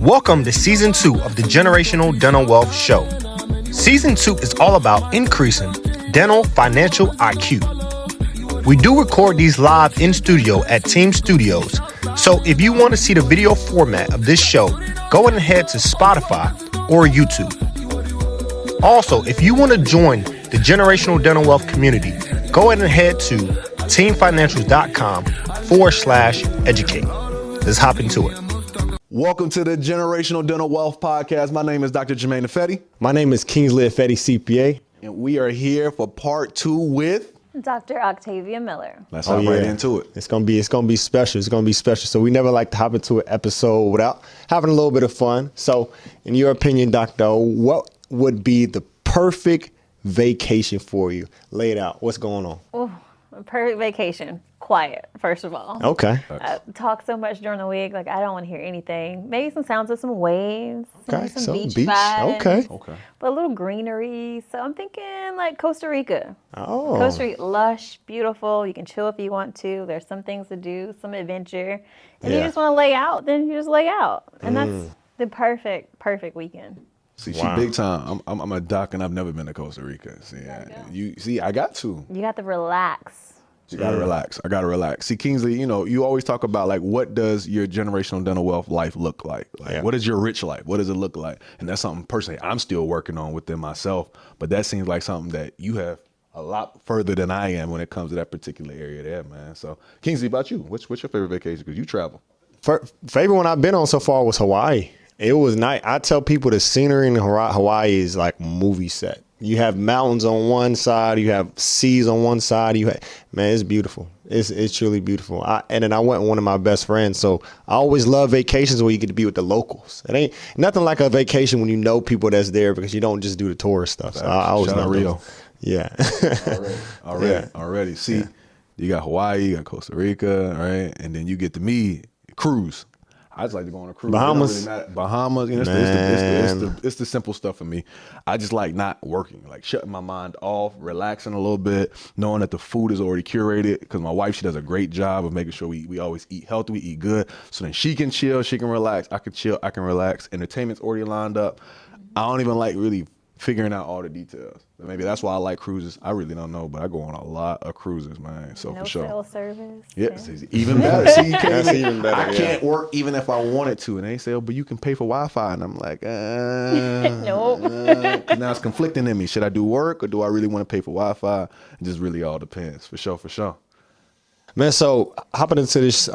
Welcome to Season 2 of the Generational Dental Wealth Show. Season 2 is all about increasing dental financial IQ. We do record these live in studio at Team Studios, so if you want to see the video format of this show, go ahead to Spotify or YouTube. Also, if you want to join the Generational Dental Wealth community, go ahead to teamfinancials.com/educate. Let's hop into it. Welcome to the Generational Dental Wealth Podcast. My name is Dr. Jermaine Affetti. My name is Kingsley Affetti, CPA. And we are here for part 2 with Dr. Octavia Miller. Let's hop right into it. It's gonna be special. It's gonna be special. So we never like to hop into an episode without having a little bit of fun. So in your opinion, Doctor, what would be the perfect vacation for you? Lay it out. What's going on? Oh, a perfect vacation. Quiet, first of all. Okay. I talk so much during the week, like I don't want to hear anything. Maybe some sounds of some waves, Okay. some So beach beach. vibes, Okay. but a little greenery. So I'm thinking like Costa Rica. Oh. Costa Rica, lush, beautiful. You can chill if you want to. There's some things to do, some adventure. And you Yeah. just want to lay out, then you just lay out. And that's the perfect weekend. See, Wow. she big time. I'm a doc and I've never been to Costa Rica. See, I got to. You got to relax. You gotta relax. I gotta relax. See, Kingsley, you always talk about like, what does your generational dental wealth life look like? What is your rich life? What does it look like? And that's something personally I'm still working on within myself. But that seems like something that you have a lot further than I am when it comes to that particular area there, man. So, Kingsley, about you? What's your favorite vacation? Because you travel. Favorite one I've been on so far was Hawaii. It was nice. I tell people the scenery in Hawaii is like movie set. You have mountains on one side, you have seas on one side. Man, it's beautiful. It's truly beautiful. And then I went with one of my best friends. So I always love vacations where you get to be with the locals. It ain't nothing like a vacation when you know people that's there, because you don't just do the tourist stuff. So I always know Rio. Yeah. Already. See, you got Hawaii, you got Costa Rica, right? And then you get to me, cruise. I just like to go on a cruise. Bahamas. Bahamas, it's the simple stuff for me. I just like not working, like shutting my mind off, relaxing a little bit, knowing that the food is already curated, because my wife, she does a great job of making sure we always eat healthy, we eat good. So then she can chill, she can relax, I can chill, I can relax. Entertainment's already lined up. I don't even like really figuring out all the details. Maybe that's why I like cruises. I really don't know, but I go on a lot of cruises, man. So No for sure. cell service. Yep, yeah. Even better. See, That's even better. I can't work even if I wanted to. And they say, oh, but you can pay for Wi-Fi. And I'm like, Nope. 'cause now it's conflicting in me. Should I do work or do I really want to pay for Wi-Fi? It just really all depends. For sure. Man, so hopping into this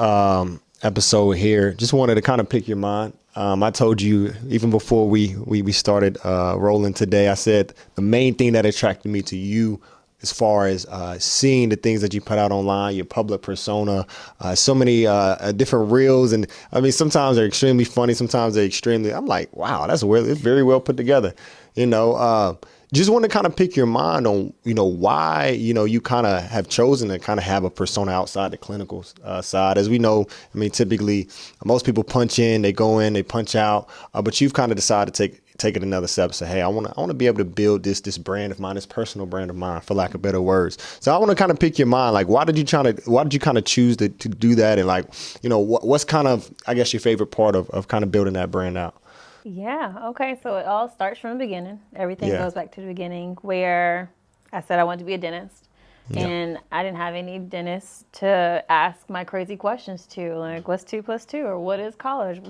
episode here, just wanted to kind of pick your mind. I told you even before we started rolling today, I said the main thing that attracted me to you as far as seeing the things that you put out online, your public persona, so many different reels. And I mean, sometimes they're extremely funny. Sometimes they're I'm like, wow, it's very well put together. Just want to kind of pick your mind on, why, you kind of have chosen to kind of have a persona outside the clinical side. As we know, I mean, typically most people punch in, they go in, they punch out, but you've kind of decided to take it another step and say, hey, I want to be able to build this brand of mine, this personal brand of mine, for lack of better words. So I want to kind of pick your mind, like, why did you kind of choose to do that? And like, what's kind of, I guess, your favorite part of kind of building that brand out? Yeah. Okay. So it all starts from the beginning. Everything goes back to the beginning, where I said I wanted to be a dentist, and I didn't have any dentists to ask my crazy questions to, like what's 2 + 2 or what is college,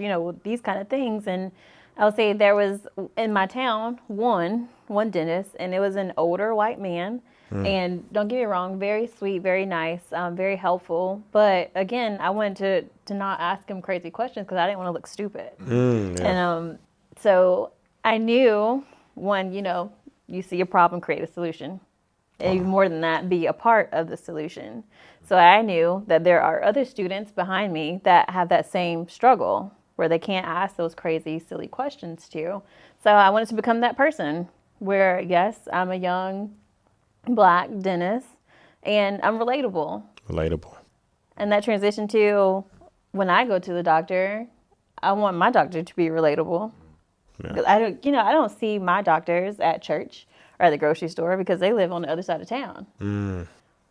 these kind of things. And I would say there was in my town one dentist, and it was an older white man. And don't get me wrong, very sweet, very nice, very helpful. But again, I wanted to not ask him crazy questions because I didn't want to look stupid. And so I knew, one, you see a problem, create a solution. And even more than that, be a part of the solution. So I knew that there are other students behind me that have that same struggle, where they can't ask those crazy, silly questions to. So I wanted to become that person where, yes, I'm a young Black dentist and I'm relatable. And that transition to when I go to the doctor, I want my doctor to be relatable. Because I don't see my doctors at church or at the grocery store because they live on the other side of town.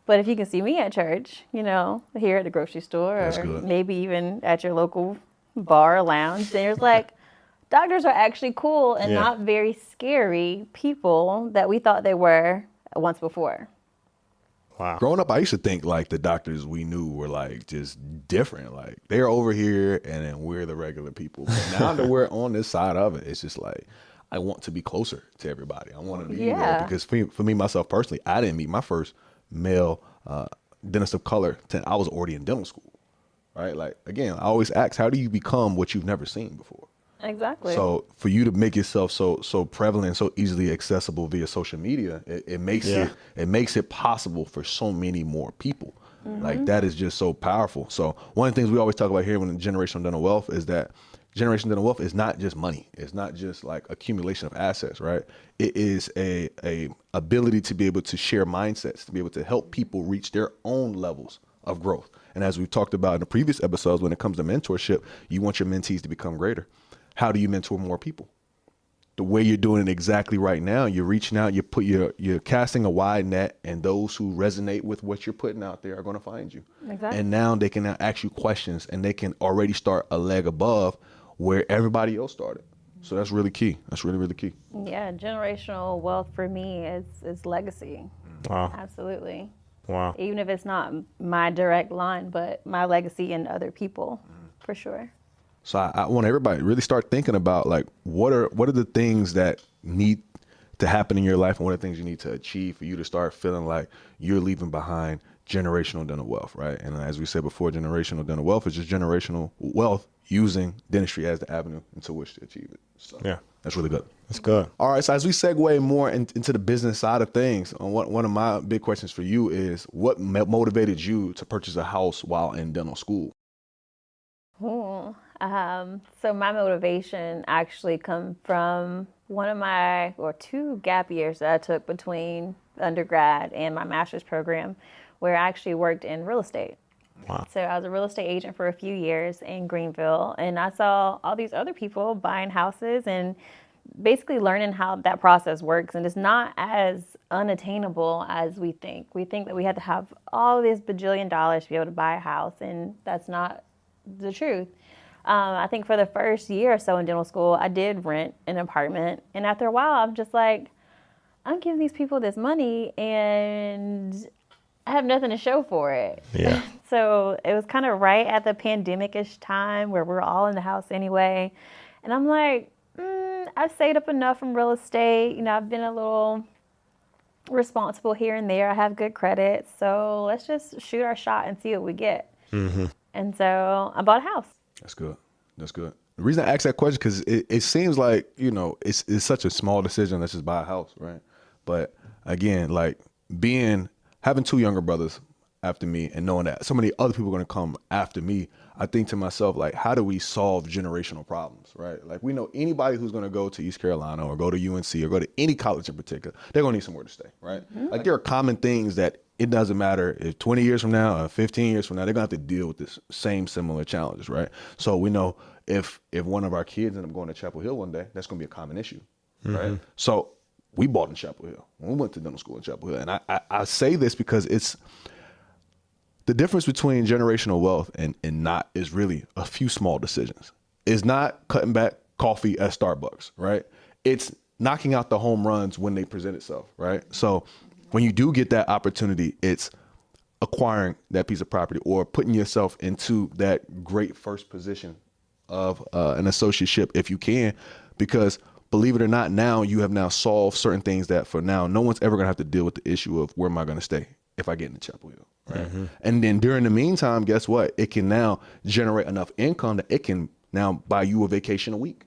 But if you can see me at church, here at the grocery store, or maybe even at your local bar or lounge, then it's like, doctors are actually cool and Yeah. not very scary people that we thought they were once before. Wow. Growing up, I used to think like the doctors we knew were like just different. Like they're over here and then we're the regular people. But now that we're on this side of it, it's just like, I want to be closer to everybody. I want to be there because for me, myself personally, I didn't meet my first male dentist of color till I was already in dental school, right? Like, again, I always ask, how do you become what you've never seen before? Exactly. So for you to make yourself so prevalent, so easily accessible via social media, it makes it possible for so many more people. Like that is just so powerful. So one of the things we always talk about here when generational dental wealth is that generational dental wealth is not just money. It's not just like accumulation of assets, right? It is a ability to be able to share mindsets, to be able to help people reach their own levels of growth. And as we've talked about in the previous episodes, when it comes to mentorship, you want your mentees to become greater. How do you mentor more people? The way you're doing it exactly right now, you're reaching out, you're casting a wide net, and those who resonate with what you're putting out there are going to find you. Exactly. And now they can now ask you questions, and they can already start a leg above where everybody else started. So that's really key. That's really, really key. Yeah, generational wealth for me is legacy. Wow. Absolutely. Wow. Even if it's not my direct line, but my legacy in other people, for sure. So I want everybody to really start thinking about like what are the things that need to happen in your life, and what are the things you need to achieve for you to start feeling like you're leaving behind generational dental wealth, right? And as we said before, generational dental wealth is just generational wealth using dentistry as the avenue into which to achieve it. So Yeah. that's really good. That's good. All right, so as we segue more into the business side of things, one of my big questions for you is what motivated you to purchase a house while in dental school? So my motivation actually come from two gap years that I took between undergrad and my master's program, where I actually worked in real estate. Wow. So I was a real estate agent for a few years in Greenville, and I saw all these other people buying houses and basically learning how that process works. And it's not as unattainable as we think. We think that we have to have all this bajillion dollars to be able to buy a house, and that's not the truth. I think for the first year or so in dental school, I did rent an apartment. And after a while, I'm just like, I'm giving these people this money and I have nothing to show for it. Yeah. So it was kind of right at the pandemic-ish time where we're all in the house anyway. And I'm like, I've saved up enough from real estate. You know, I've been a little responsible here and there. I have good credit. So let's just shoot our shot and see what we get. Mm-hmm. And so I bought a house. That's good. That's good. The reason I asked that question, because it seems like, you know, it's such a small decision. Let's just buy a house, right? But again, like having two younger brothers after me and knowing that so many other people are going to come after me, I think to myself, like, how do we solve generational problems, right? Like, we know anybody who's going to go to East Carolina or go to UNC or go to any college in particular, they're going to need somewhere to stay, right? Mm-hmm. Like, there are common things that it doesn't matter if 20 years from now or 15 years from now, they're going to have to deal with this same similar challenges, right? So we know if one of our kids end up going to Chapel Hill one day, that's going to be a common issue, right? So we bought in Chapel Hill when we went to dental school in Chapel Hill. And I say this because it's the difference between generational wealth and not is really a few small decisions. It's not cutting back coffee at Starbucks, right? It's knocking out the home runs when they present itself, right? So when you do get that opportunity, it's acquiring that piece of property or putting yourself into that great first position of an associateship if you can, because believe it or not, now you have now solved certain things that for now, no one's ever going to have to deal with the issue of where am I going to stay if I get into Chapel Hill, right? Mm-hmm. And then during the meantime, guess what? It can now generate enough income that it can now buy you a vacation a week,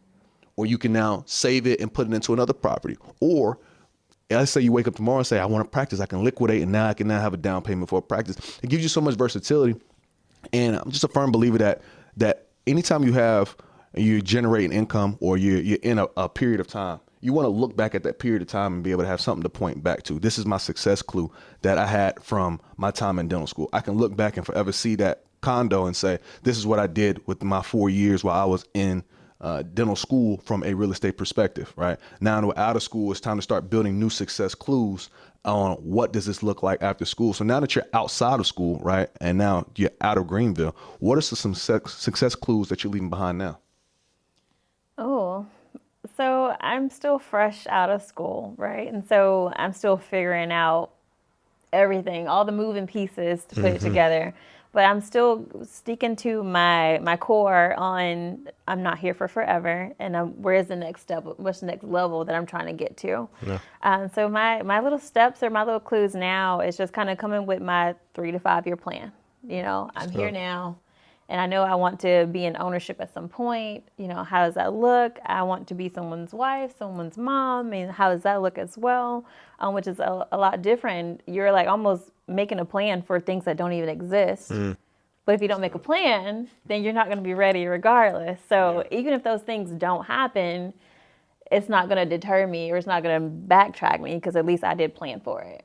or you can now save it and put it into another property. Or let's say you wake up tomorrow and say, I want to practice, I can liquidate, and now I can now have a down payment for a practice. It gives you so much versatility. And I'm just a firm believer that anytime you generate an income or you're in a period of time, you want to look back at that period of time and be able to have something to point back to. This is my success clue that I had from my time in dental school. I can look back and forever see that condo and say, this is what I did with my 4 years while I was in dental school from a real estate perspective, right? Now that we're out of school, it's time to start building new success clues on what does this look like after school. So now that you're outside of school, right, and now you're out of Greenville, what are some success clues that you're leaving behind now? Oh, So I'm still fresh out of school, right? And so I'm still figuring out everything, all the moving pieces to put it together. But I'm still sticking to my core on I'm not here for forever, and where's the next step? What's the next level that I'm trying to get to? Yeah. So my little steps or my little clues now is just kind of coming with my 3 to 5 year plan. I'm here now, and I know I want to be in ownership at some point. How does that look? I want to be someone's wife, someone's mom, and how does that look as well? Which is a lot different. You're like almost making a plan for things that don't even exist. But if you don't make a plan, then you're not going to be ready regardless. So even if those things don't happen, it's not going to deter me or it's not going to backtrack me because at least I did plan for it.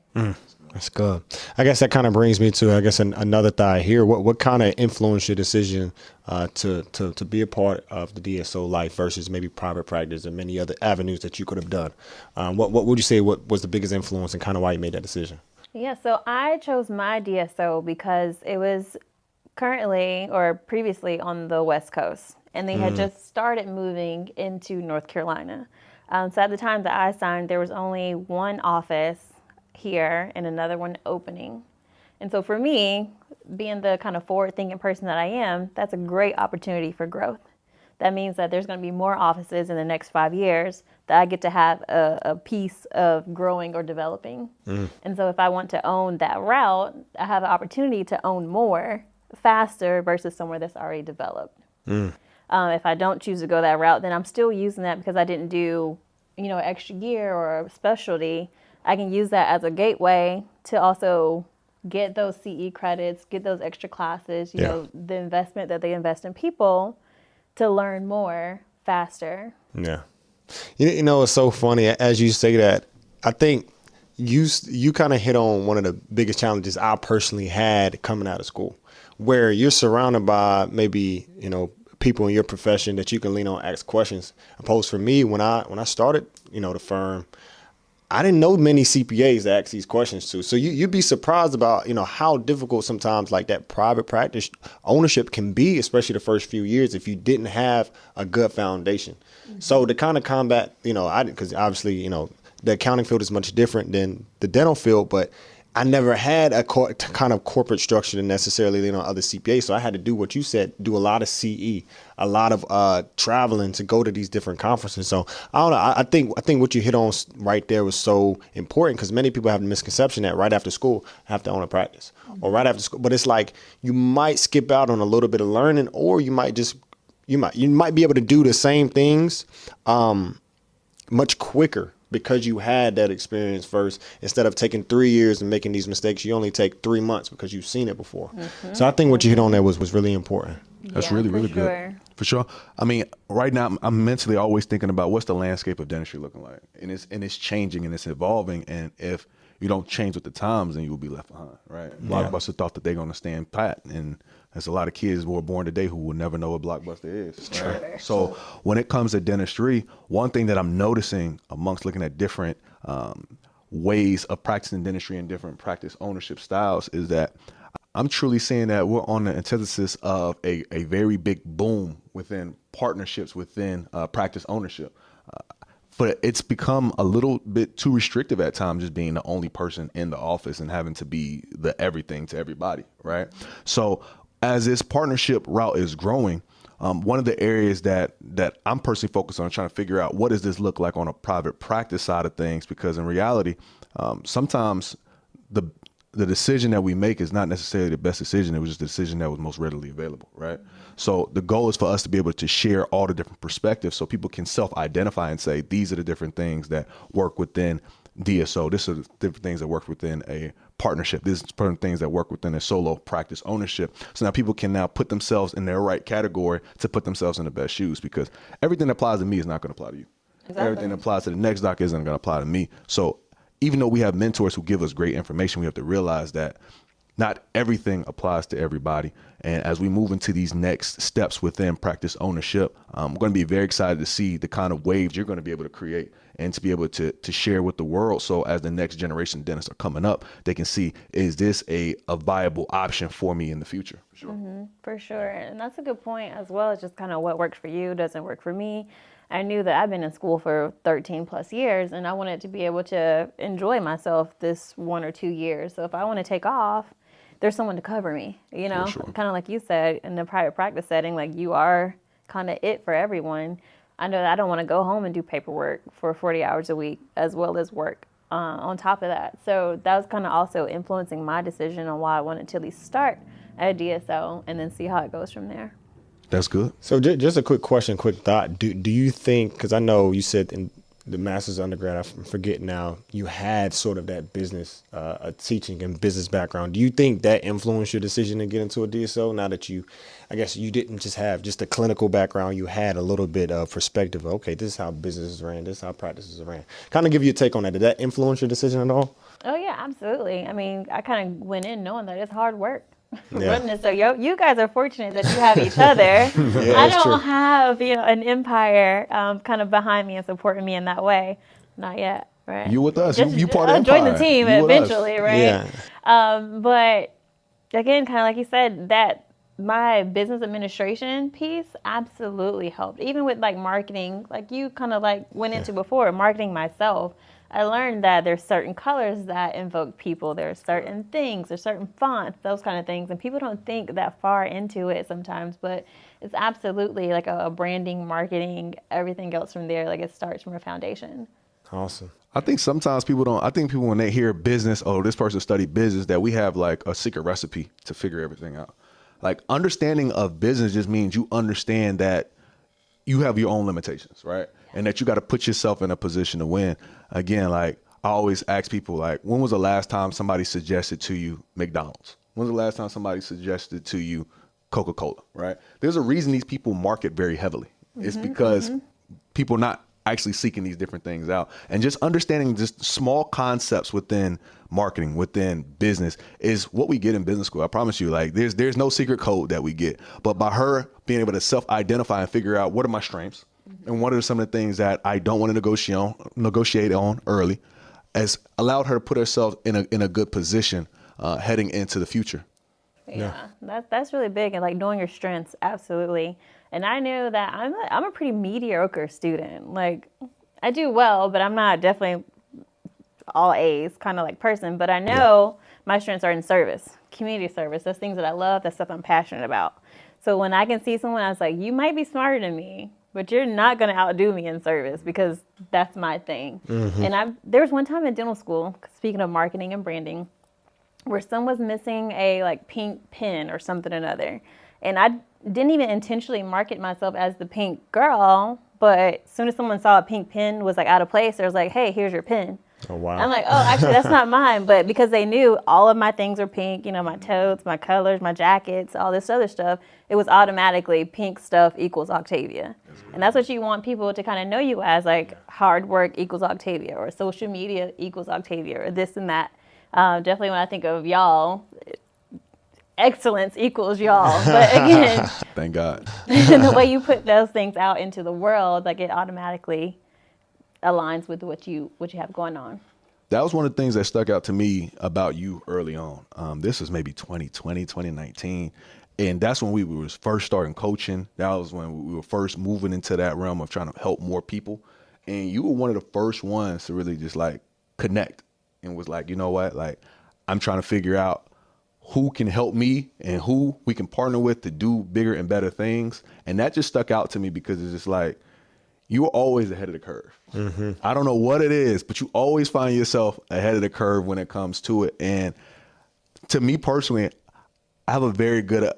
That's good. I guess that kind of brings me to, another thought here. What kind of influenced your decision to be a part of the DSO life versus maybe private practice and many other avenues that you could have done? What would you say what was the biggest influence and kind of why you made that decision? Yeah, so I chose my DSO because it was currently or previously on the West Coast, and they had just started moving into North Carolina. So at the time that I signed, there was only one office here and another one opening. And so for me, being the kind of forward-thinking person that I am, that's a great opportunity for growth. That means that there's going to be more offices in the next 5 years that I get to have a piece of growing or developing. And so if I want to own that route, I have an opportunity to own more faster versus somewhere that's already developed. If I don't choose to go that route, then I'm still using that because I didn't do, an extra year or a specialty. I can use that as a gateway to also get those CE credits, get those extra classes, the investment that they invest in people to learn more faster. Yeah. It's so funny as you say that. I think you kind of hit on one of the biggest challenges I personally had coming out of school, where you're surrounded by maybe, people in your profession that you can lean on, ask questions. Opposed for me, when I started, the firm, I didn't know many CPAs to ask these questions to. So you'd be surprised about, how difficult sometimes like that private practice ownership can be, especially the first few years if you didn't have a good foundation. So to kind of combat, because obviously, the accounting field is much different than the dental field, but I never had a kind of corporate structure to necessarily, other CPAs. So I had to do what you said, do a lot of CE, a lot of traveling to go to these different conferences. So I don't know. I think what you hit on right there was so important because many people have the misconception that right after school I have to own a practice or right after school. But it's like you might skip out on a little bit of learning, or you might be able to do the same things much quicker, because you had that experience first. Instead of taking 3 years and making these mistakes, you only take 3 months because you've seen it before. So I think what you hit on there was really important. That's really good. For sure. I mean, right now I'm mentally always thinking about what's the landscape of dentistry looking like, and it's changing and it's evolving. And if you don't change with the times, then you will be left behind. Right? Blockbuster thought that they're going to stand pat, and there's a lot of kids who are born today who will never know what Blockbuster is. Right? So when it comes to dentistry, one thing that I'm noticing amongst looking at different ways of practicing dentistry and different practice ownership styles is that I'm truly seeing that we're on the antithesis of a very big boom within partnerships within practice ownership. But it's become a little bit too restrictive at times, just being the only person in the office and having to be the everything to everybody, right? So as this partnership route is growing, one of the areas that I'm personally focused on trying to figure out what does this look like on a private practice side of things, because in reality, sometimes the decision that we make is not necessarily the best decision. It was just the decision that was most readily available, right? So the goal is for us to be able to share all the different perspectives so people can self-identify and say, these are the different things that work within DSO. These are the different things that work within a partnership. These are different things that work within a solo practice ownership. So now people can now put themselves in their right category to put themselves in the best shoes, because everything that applies to me is not going to apply to you. Exactly. Everything that applies to the next doc isn't going to apply to me. So even though we have mentors who give us great information, we have to realize that not everything applies to everybody. And as we move into these next steps within practice ownership, I'm going to be very excited to see the kind of waves you're going to be able to create and to be able to share with the world. So as the next generation of dentists are coming up, they can see, is this a viable option for me in the future? For sure. For sure. And that's a good point as well. It's just kind of what works for you doesn't work for me. I knew that I've been in school for 13 plus years and I wanted to be able to enjoy myself this 1 or 2 years. So if I want to take off, there's someone to cover me, you know, kind of like you said in the private practice setting, like you are kind of it for everyone. I know that I don't want to go home and do paperwork for 40 hours a week as well as work on top of that. So that was kind of also influencing my decision on why I wanted to at least start at DSO and then see how it goes from there. That's good. So just a quick question, quick thought. Do you think, because I know you said in the master's undergrad, I forget now, you had sort of that business, teaching and business background. Do you think that influenced your decision to get into a DSO now that I guess you didn't just have just a clinical background, you had a little bit of perspective. Okay, this is how business is ran, this is how practices are ran. Kind of give you a take on that. Did that influence your decision at all? Oh, yeah, absolutely. I mean, I kind of went in knowing that it's hard work. Yeah. So you guys are fortunate that you have each other. I don't have an empire kind of behind me and supporting me in that way. Not yet, right? You with us. You part of I'll join Empire. the team You with eventually, us. right? Yeah. But again, kind of like you said, that my business administration piece absolutely helped. Even with like marketing, like you kind of like went into before, marketing myself. I learned that there's certain colors that invoke people. There's certain things, there's certain fonts, those kind of things. And people don't think that far into it sometimes, but it's absolutely like a branding, marketing, everything else from there. Like it starts from a foundation. Awesome. I think sometimes people when they hear business, oh, this person studied business, that we have like a secret recipe to figure everything out. Like understanding of business just means you understand that you have your own limitations, right? And that you got to put yourself in a position to win. Again, like I always ask people, like, when was the last time somebody suggested to you McDonald's? When was the last time somebody suggested to you Coca-Cola, right? There's a reason these people market very heavily. It's because people are not actually seeking these different things out. And just understanding just small concepts within marketing, within business is what we get in business school. I promise you, like there's no secret code that we get. But by her being able to self-identify and figure out what are my strengths and what are some of the things that I don't want to negotiate on early, has allowed her to put herself in a good position heading into the future. Yeah, that's really big. And like knowing your strengths, absolutely. And I know that I'm a pretty mediocre student. Like I do well, but I'm not definitely all A's kind of like person. But I know my strengths are in service, community service. Those things that I love, that's stuff I'm passionate about. So when I can see someone, I was like, you might be smarter than me, but you're not going to outdo me in service because that's my thing. And there was one time in dental school, speaking of marketing and branding, where someone was missing a like pink pin or something or another. And I didn't even intentionally market myself as the pink girl, but as soon as someone saw a pink pin was like out of place, they was like, hey, here's your pin. Oh, wow. I'm like, oh, actually, that's not mine. But because they knew all of my things are pink, my totes, my colors, my jackets, all this other stuff, it was automatically pink stuff equals Octavia. And that's what you want people to kind of know you as, like hard work equals Octavia, or social media equals Octavia, or this and that. Definitely when I think of y'all, excellence equals y'all. But again, thank God. the way you put those things out into the world, like it automatically aligns with what you have going on. That was one of the things that stuck out to me about you early on. This was maybe 2020, 2019. And that's when we were first starting coaching. That was when we were first moving into that realm of trying to help more people. And you were one of the first ones to really just like connect and was like, you know what, like I'm trying to figure out who can help me and who we can partner with to do bigger and better things. And that just stuck out to me because it's just like, you were always ahead of the curve. I don't know what it is, but you always find yourself ahead of the curve when it comes to it. And to me personally, I have a very good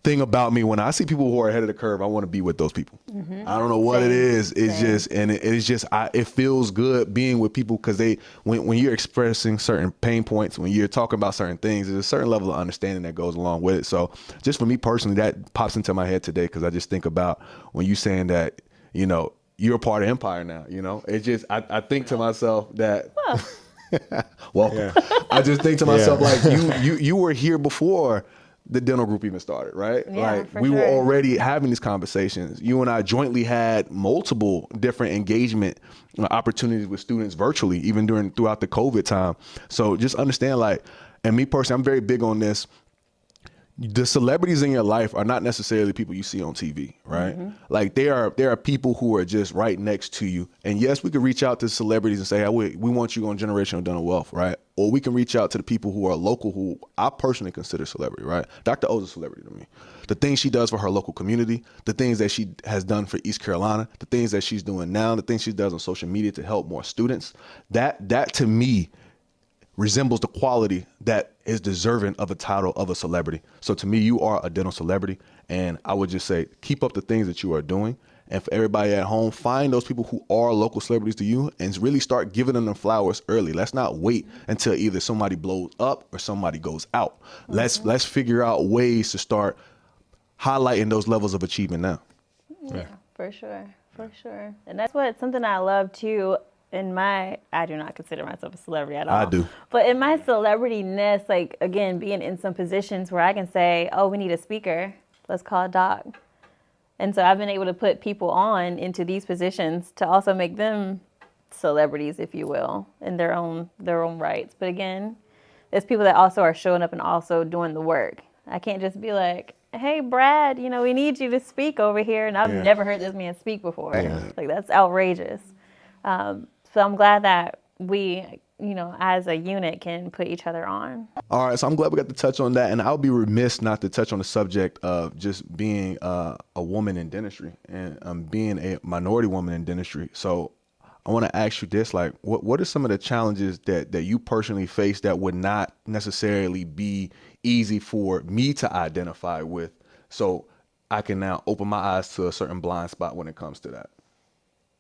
thing about me. When I see people who are ahead of the curve, I want to be with those people. I don't know what it is. It's just, and it's just, it feels good being with people because when you're expressing certain pain points, when you're talking about certain things, there's a certain level of understanding that goes along with it. So just for me personally, that pops into my head today because I just think about when you saying that, you're a part of Empire now, It just, I think to myself that, welcome. I just think to myself, like you were here before the dental group even started, right? Yeah, like we were already having these conversations. You and I jointly had multiple different engagement opportunities with students virtually, even throughout the COVID time. So just understand, like, and me personally, I'm very big on this. the celebrities in your life are not necessarily people you see on TV, right? Like there are people who are just right next to you. And yes, we can reach out to celebrities and say, hey, we want you on Generational Dental Wealth, right? Or we can reach out to the people who are local, who I personally consider celebrity, right? Dr. O's a celebrity to me. The things she does for her local community, the things that she has done for East Carolina, the things that she's doing now, the things she does on social media to help more students, that to me resembles the quality that is deserving of a title of a celebrity. So to me, you are a dental celebrity. And I would just say, keep up the things that you are doing. And for everybody at home, find those people who are local celebrities to you and really start giving them the flowers early. Let's not wait until either somebody blows up or somebody goes out. Let's figure out ways to start highlighting those levels of achievement now. Yeah, for sure. And that's something I love too. I do not consider myself a celebrity at all. I do. But in my celebrity-ness, like, again, being in some positions where I can say, oh, we need a speaker, let's call a doc. And so I've been able to put people on into these positions to also make them celebrities, if you will, in their own rights. But again, it's people that also are showing up and also doing the work. I can't just be like, hey, Brad, we need you to speak over here. And I've never heard this man speak before. Yeah. Like, that's outrageous. So I'm glad that we, as a unit can put each other on. All right. So I'm glad we got to touch on that. And I'll be remiss not to touch on the subject of just being a woman in dentistry and being a minority woman in dentistry. So I want to ask you this, like, what are some of the challenges that you personally face that would not necessarily be easy for me to identify with, so I can now open my eyes to a certain blind spot when it comes to that?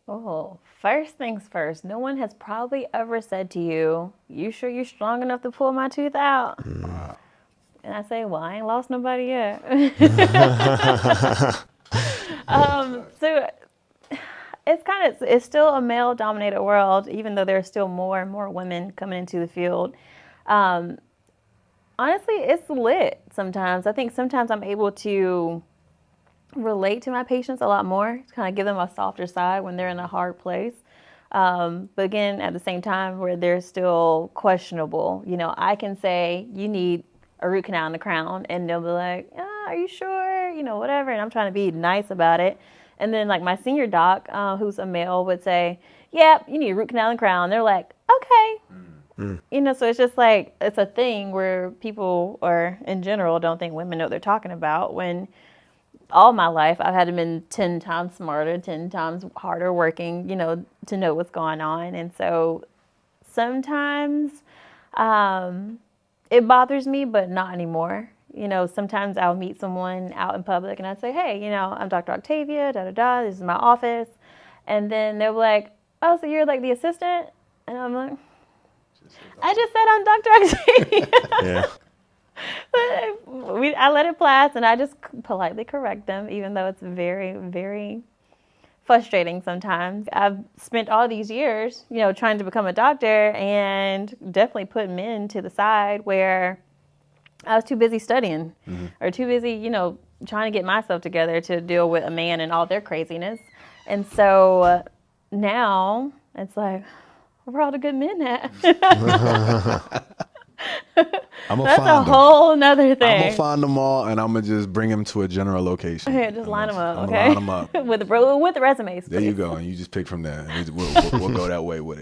Oh, first things first, no one has probably ever said to you, you sure you're strong enough to pull my tooth out? And I say, well, I ain't lost nobody yet. So it's still a male-dominated world, even though there are still more and more women coming into the field. Honestly, it's lit sometimes. I think sometimes I'm able to relate to my patients a lot more, to kind of give them a softer side when they're in a hard place. But again, at the same time, where they're still questionable, I can say, you need a root canal in the crown, and they'll be like, are you sure? Whatever. And I'm trying to be nice about it. And then like my senior doc, who's a male, would say, yeah, you need a root canal and crown. They're like, okay. So it's just like, it's a thing where people, or in general, don't think women know what they're talking about, when all my life I've had to been 10 times smarter, 10 times harder working, to know what's going on. And so sometimes it bothers me, but not anymore. Sometimes I'll meet someone out in public and I say, hey, I'm Dr. Octavia, this is my office. And then they're like, oh, so you're like the assistant? And I'm like, I just said I'm Dr. Octavia. Yeah. But I let it pass, and I just politely correct them, even though it's very, very frustrating sometimes. I've spent all these years, trying to become a doctor, and definitely put men to the side where I was too busy studying or too busy, trying to get myself together to deal with a man and all their craziness. And so now it's like, where are all the good men at? That's a whole nother thing. I'm going to find them all, and I'm going to just bring them to a general location. Okay, just line them up, okay? Line them up. with the resumes, please. There you go, and you just pick from there. We'll go that way with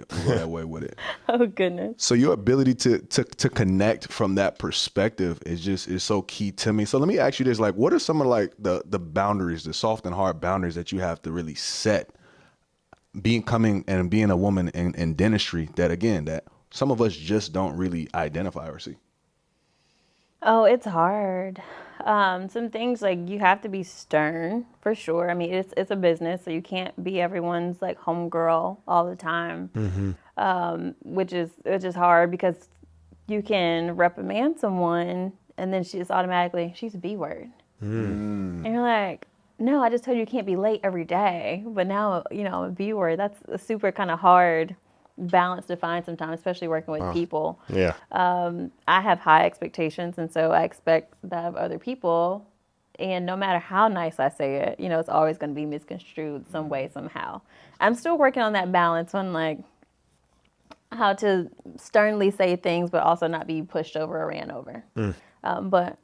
it. Oh, goodness. So your ability to connect from that perspective is so key to me. So let me ask you this, like, what are some of like the boundaries, the soft and hard boundaries that you have to really set being a woman in dentistry that some of us just don't really identify or see? Oh, it's hard. Some things, like, you have to be stern for sure. I mean, it's a business, so you can't be everyone's like homegirl all the time, which is hard, because you can reprimand someone and then she's a B word. And you're like, no, I just told you can't be late every day, but now, a B word. That's a super kind of hard balance to find sometimes, especially working with people. Yeah. I have high expectations, and so I expect that of other people. And no matter how nice I say it, it's always going to be misconstrued some way, somehow. I'm still working on that balance on like how to sternly say things, but also not be pushed over or ran over. But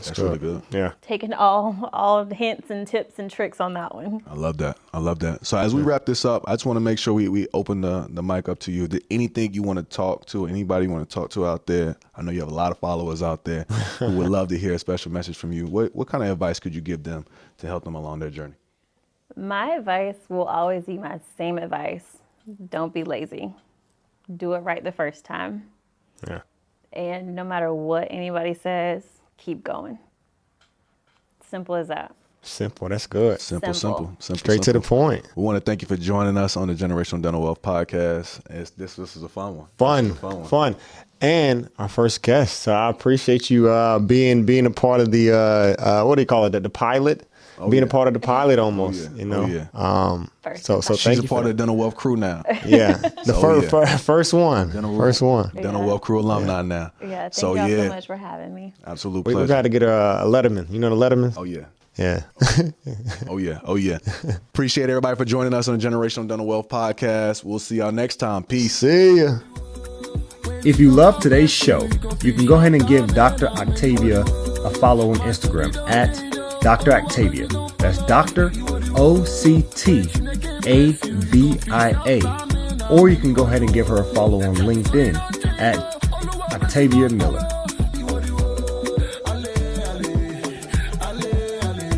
That's really good. Yeah. Taking all the hints and tips and tricks on that one. I love that. So as we wrap this up, I just want to make sure we open the mic up to you. Anything you want to talk to, anybody you want to talk to out there? I know you have a lot of followers out there who would love to hear a special message from you. What kind of advice could you give them to help them along their journey? My advice will always be my same advice. Don't be lazy. Do it right the first time. Yeah. And no matter what anybody says, keep going. Simple as that. Simple. That's good. Simple. Straight to the point. We want to thank you for joining us on the Generational Dental Wealth podcast. This was a fun one. Fun. And our first guest. So I appreciate you being a part of the what do you call it? The pilot. Being a part of the pilot almost, you know. So she's thank you a part of the Dental Wealth crew now. Yeah. The first one. Dental Wealth crew alumni now. Yeah, thank y'all so much for having me. Absolute pleasure. We got to get a Letterman. You know the Lettermans? Oh, yeah. Yeah. Oh, yeah. Appreciate everybody for joining us on the Generational Dental Wealth podcast. We'll see y'all next time. Peace. See ya. If you love today's show, you can go ahead and give Dr. Octavia a follow on Instagram at Dr. Octavia. That's Dr. OCTAVIA. Or you can go ahead and give her a follow on LinkedIn at Octavia Miller.